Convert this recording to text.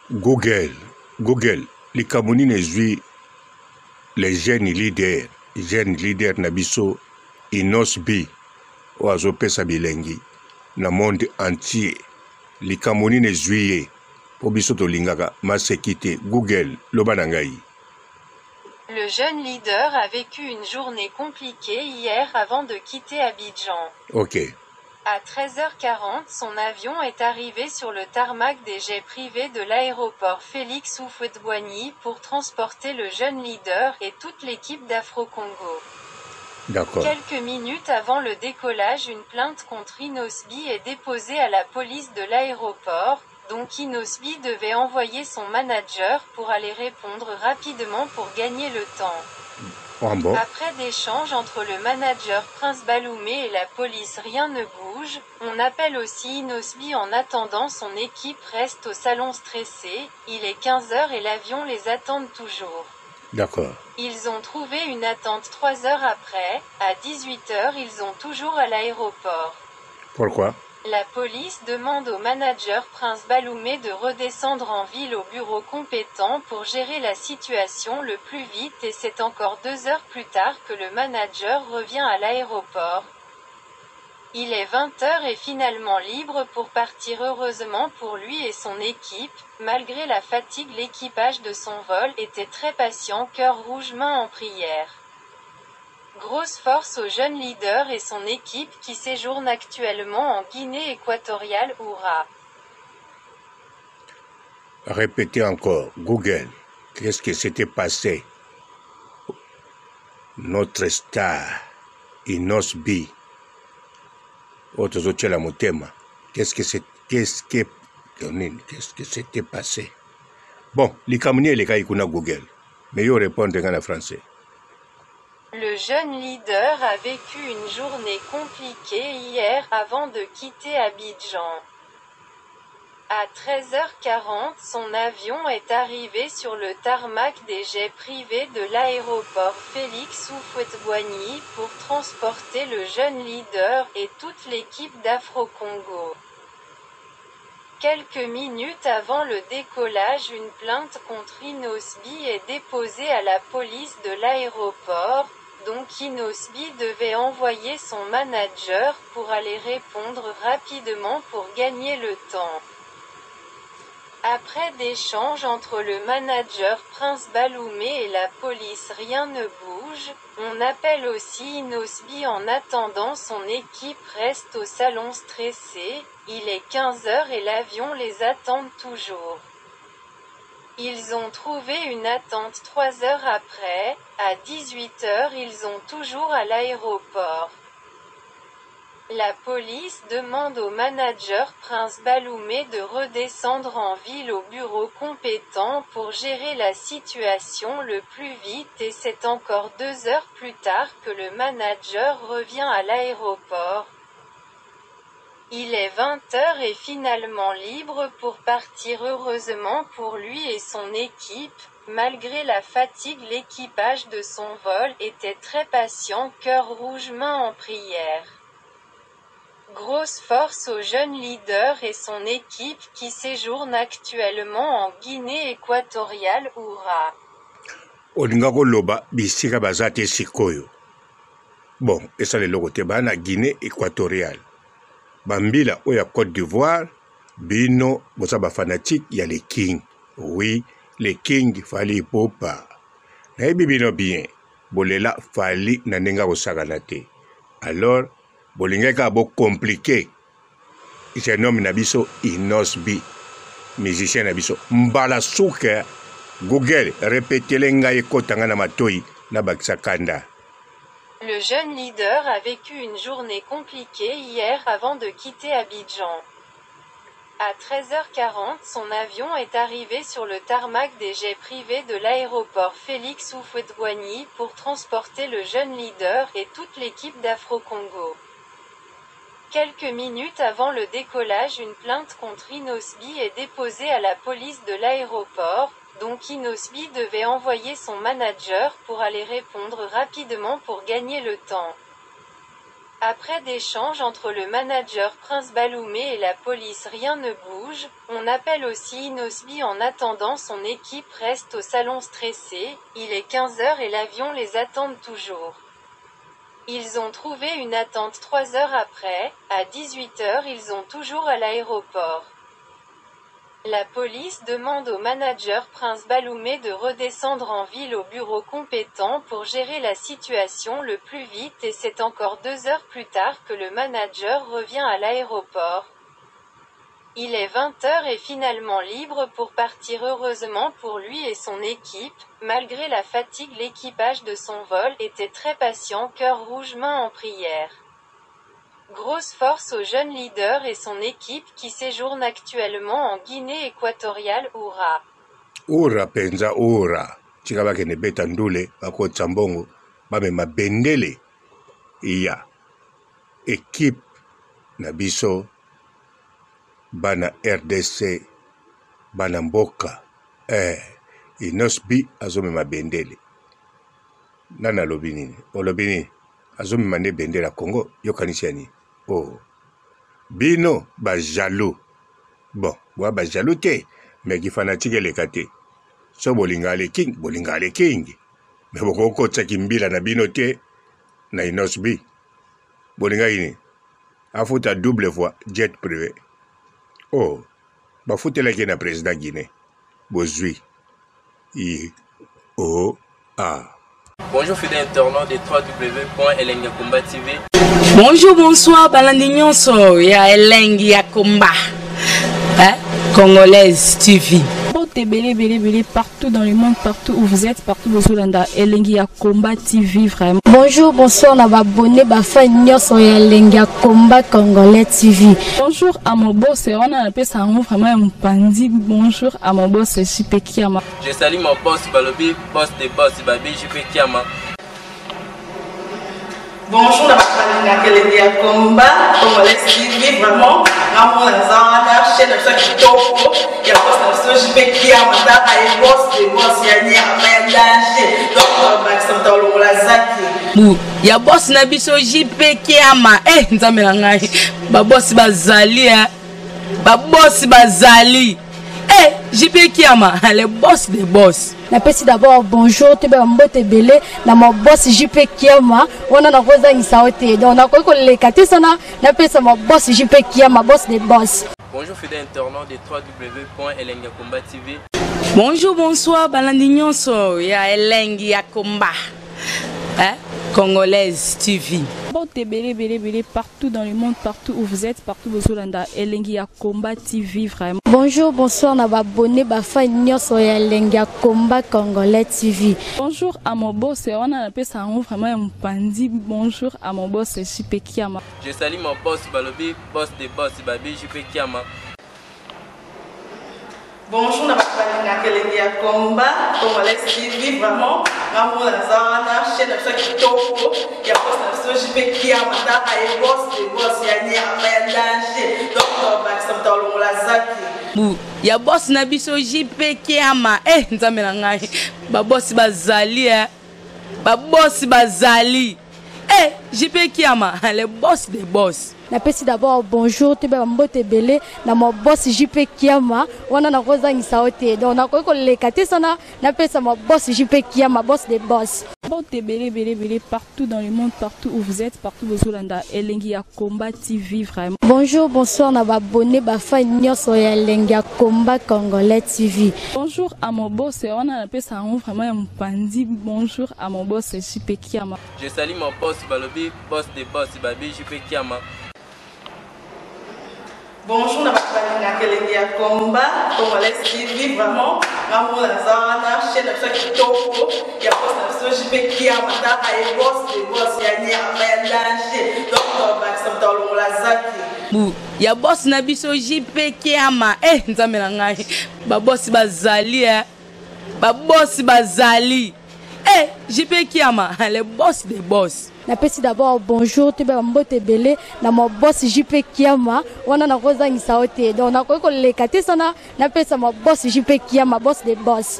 Google, les Camerounais les jeunes leaders nabiso inosbi oazo pesa bilengi na monde entier. Les Camerounais juillet po biso to lingaka masekite Google lobanangai. Le jeune leader a vécu une journée compliquée hier avant de quitter Abidjan. Ok. À 13h40, son avion est arrivé sur le tarmac des jets privés de l'aéroport Félix Houphouët-Boigny pour transporter le jeune leader et toute l'équipe d'Afro-Congo. D'accord. Quelques minutes avant le décollage, une plainte contre Inosbi est déposée à la police de l'aéroport, donc Inosbi devait envoyer son manager pour aller répondre rapidement pour gagner le temps. Bon. Après d'échanges entre le manager Prince Baloumé et la police, rien ne bouge. On appelle aussi Inosbi en attendant, son équipe reste au salon stressé. Il est 15h et l'avion les attend toujours. D'accord. Ils ont trouvé une attente 3 heures après. À 18h, ils sont toujours à l'aéroport. Pourquoi? La police demande au manager Prince Baloumé de redescendre en ville au bureau compétent pour gérer la situation le plus vite, et c'est encore 2 heures plus tard que le manager revient à l'aéroport. Il est 20h et finalement libre pour partir. Heureusement pour lui et son équipe, malgré la fatigue, l'équipage de son vol était très patient, cœur rouge, main en prière. Grosse force au jeune leader et son équipe qui séjournent actuellement en Guinée équatoriale, Oura. Répétez encore, Google, qu'est-ce que s'était passé? Notre star, Inosbi, autres la motema. Qu'est-ce que s'était passé? Bon, les Camerounais les gars, ils connaissent Google, mais ils répondent en français. Le jeune leader a vécu une journée compliquée hier avant de quitter Abidjan. À 13h40, son avion est arrivé sur le tarmac des jets privés de l'aéroport Félix Houphouët-Boigny pour transporter le jeune leader et toute l'équipe d'Afro-Congo. Quelques minutes avant le décollage, une plainte contre Inosbi est déposée à la police de l'aéroport, donc Inosbi devait envoyer son manager pour aller répondre rapidement pour gagner le temps. Après d'échanges entre le manager Prince Baloumé et la police, rien ne bouge. On appelle aussi Inosbi en attendant, son équipe reste au salon stressé. Il est 15h et l'avion les attend toujours. Ils ont trouvé une attente 3 heures après. À 18h, ils sont toujours à l'aéroport. La police demande au manager Prince Baloumé de redescendre en ville au bureau compétent pour gérer la situation le plus vite, et c'est encore 2 heures plus tard que le manager revient à l'aéroport. Il est 20h et finalement libre pour partir. Heureusement pour lui et son équipe, malgré la fatigue, l'équipage de son vol était très patient, cœur rouge, main en prière. Grosse force au jeune leader et son équipe qui séjournent actuellement en Guinée équatoriale, Oura. Olinga loba bisika bazate sikoyo. Bon, esa le logo te bana Guinée équatoriale. Bambila oya Côte d'Ivoire, bino bosa ba fanatique ya les King. Oui, les King fali popa. Na bino bien. Bolela fali na nenga osagana te. Alors bolinga ka bo compliqué. Il se nomme Nabiso Inosbi, musicien Nabiso. Mbala souke, Google, répétez-le ngaye kotanga na matoi na bakisa kanda. Le jeune leader a vécu une journée compliquée hier avant de quitter Abidjan. À 13h40, son avion est arrivé sur le tarmac des jets privés de l'aéroport Félix Houphouët-Boigny pour transporter le jeune leader et toute l'équipe d'Afro-Congo. Quelques minutes avant le décollage, une plainte contre Inosbi est déposée à la police de l'aéroport, donc Inosbi devait envoyer son manager pour aller répondre rapidement pour gagner le temps. Après d'échanges entre le manager Prince Baloumé et la police, rien ne bouge. On appelle aussi Inosbi en attendant, son équipe reste au salon stressé. Il est 15 h et l'avion les attend toujours. Ils ont trouvé une attente 3 heures après. À 18 h, ils sont toujours à l'aéroport. La police demande au manager Prince Baloumé de redescendre en ville au bureau compétent pour gérer la situation le plus vite, et c'est encore 2 heures plus tard que le manager revient à l'aéroport. Il est 20 h et finalement libre pour partir. Heureusement pour lui et son équipe, malgré la fatigue, l'équipage de son vol était très patient, cœur rouge, main en prière. Grosse force au jeune leader et son équipe qui séjourne actuellement en Guinée équatoriale. Oura. Oura penza oura. Chikaba kene beta ndule bako tsambongo bame mabendele iya équipe na biso bana RDC bana mboka Inosbi azome mabendele nana lobinini olobini azome mane bendela Congo yokanisiani. Oh, bino ba jaloux. Bon, wa ba jaloux te, mais qui fanatique le kate. So bolinga le king. Mais boko ko tsaki mbila na bino te na Inosbi. Bolinga ini. Afuta double fois jet privé. Oh, ba futela ke na président Guinée. Bozui. Bonjour fidèles internautes de www.elengiakomba TV. Bonjour, bonsoir, balandi nyonso ya Elengi ya Komba, Congolaise TV. Belé partout dans le monde, partout où vous êtes, partout où vous êtes, Elengi ya Komba TV vraiment. Bonjour, bonsoir, on va abonner fan nyonso ya Elengi ya Komba Congolais TV. Bonjour à mon boss, on a appelé ça vraiment un pandi. Bonjour à mon boss, JP Kiama. Je salue mon boss Balobi, boss des boss Babi, JP Kiama. Bonjour, la Elengi ya Komba Congolais TV vraiment. Ramon Lazana, chaîne de ça qui topo, il y a pas de JP Kiama, t'as un boss des boss, il y a un danger. Donc, Maxime Talon Lazaki. Ya boss na biso JP Kiama. Nzamela ngai. Ba boss bazali Ba boss bazali. JP Kiama, le boss des boss. Na pesi d'abord bonjour, te ba mbote belé na mon boss JP Kiama. On a rosa insaote. Donc na ko le kate sana na pesa mon boss JP Kiama, boss des boss. Bonjour fidèles internautes de www.elengiakomba TV. Bonjour, bonsoir, balandi nyonso ya Elengi ya Komba, Congolaise TV. Belé partout dans le monde, partout où vous êtes, partout où vous êtes, Elengi ya Komba TV vraiment. Bonjour, bonsoir, on va abonner fan nyonso ya Elengi ya Komba Congolais TV. Bonjour à mon boss, on a appelé ça vraiment un pandi. Bonjour à mon boss, JP Kiama. Je salue mon boss Balobi, boss des boss Babi, JP Kiama. Bonjour, la Elengi ya Komba Congolais TV vraiment. Ramon Lazana, chaîne de ça qui topo, il y a pas de JP Kiama, t'as un boss des boss, il y a un danger. Donc, Maxime Talon Lazaki. Ya boss na biso JP Kiama. Nzamela ngai. Ba boss bazali Ba boss bazali. JP Kiama, le boss des boss. Na pesi d'abord bonjour, te ba mbote belé na mon boss JP Kiama. On a rosa insaote. Donc na ko le kate sana na pesa mon boss JP Kiama, boss des boss. Belé partout dans le monde, partout où vous êtes, partout où vous êtes, Elengi ya Komba TV vraiment. Bonjour, bonsoir, on va abonner fan nyonso ya Elengi ya Komba Congolais TV. Bonjour à mon boss, on a appelé ça vraiment un pandi. Bonjour à mon boss, JP Kiama. Je salue mon boss Balobi, boss des boss Babi, JP Kiama. Bonjour, la Elengi ya Komba Congolais TV vraiment. Ramon Lazana, chaîne de ça qui topo, il y a pas de JP Kiama, t'as un boss des boss, il y a un danger. Donc, Maxime Talon Lazaki. Ya boss na biso JP Kiama. Nzamela ngai. Ba boss bazali Ba boss bazali. JP Kiama, le boss des boss. Na pesi d'abord bonjour, te ba mbote belé na mon boss JP Kiama. On a rosa insaote. Donc na ko le kate sana na pesa mon boss JP Kiama, boss des boss.